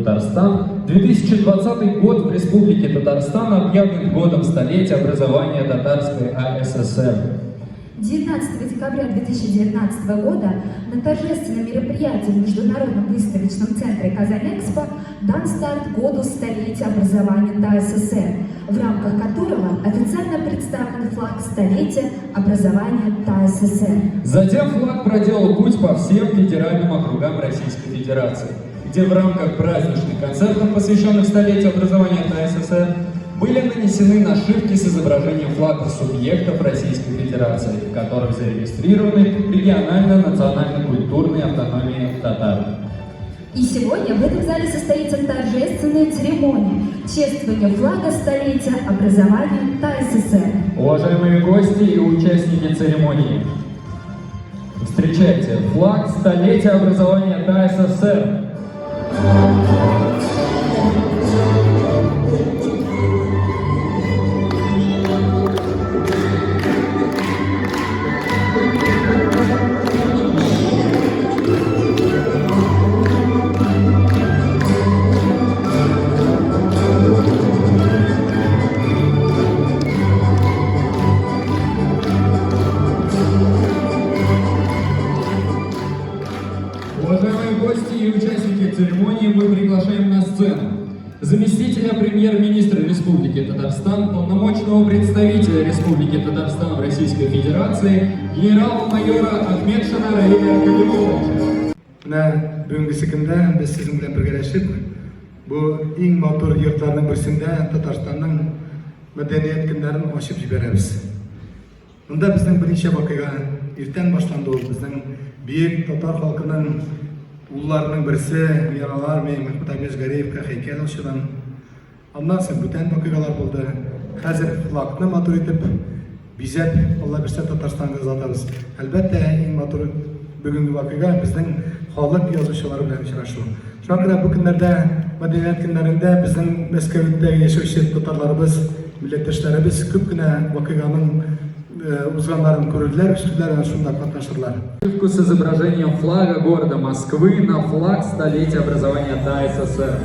Татарстан, 2020 год в Республике Татарстан объявлен годом столетия образования Татарской АССР. 19 декабря 2019 года на торжественном мероприятии в Международном выставочном центре «Казань-Экспо» дан старт году столетия образования ТАССР, в рамках которого официально представлен флаг столетия образования ТАССР. Затем флаг проделал путь по всем федеральным округам Российской Федерации, где в рамках праздничных концертов, посвященных столетию образования ТАССР, были нанесены нашивки с изображением флагов субъектов Российской Федерации, в которых зарегистрированы регионально-национально-культурные автономии татар. И сегодня в этом зале состоится торжественная церемония чествования флага столетия образования ТАССР. Уважаемые гости и участники церемонии, встречайте флаг столетия образования ТАССР. Уважаемые гости и участники церемонии, мы приглашаем на сцену заместителя премьер-министра Республики Татарстан, полномочного представителя Республики Татарстан в Российской Федерации, генерал-майора Ахметшина Равиля Кадимовича. Бүгінгі секунда біз сіздің білен біргелесіп, бұл ең мотор йортларының бірсінде Татарстанның мәдениет күндерін ашып жібереміз. Мұнда біздің бірінші вакыйга ертең башланды. Ол біздің биік татар халқының улларының бірсі Миралар мен Махмуд Абезгариевка хейкел ашылған. Андан соң бүтән вакыйгалар болды. Хәзер флагны матур итеп, бизәп, Алла берсе Татарстанга озатабыз. Әлбәттә, иң матур бүгінгі вакыйга біздің халық язучылары белән очрашу. Шуңа күрә бу көннәрдә мәдәният көннәрендә біздің Мәскәүдә яшәүче татарларыбыз, милләттәшләребез күп кенә вакыйганың узганнарын күрделәр, үстүләр һәм шунда катнашырлар. С изображением флага города Москвы на флаг столетия образования ТАССР.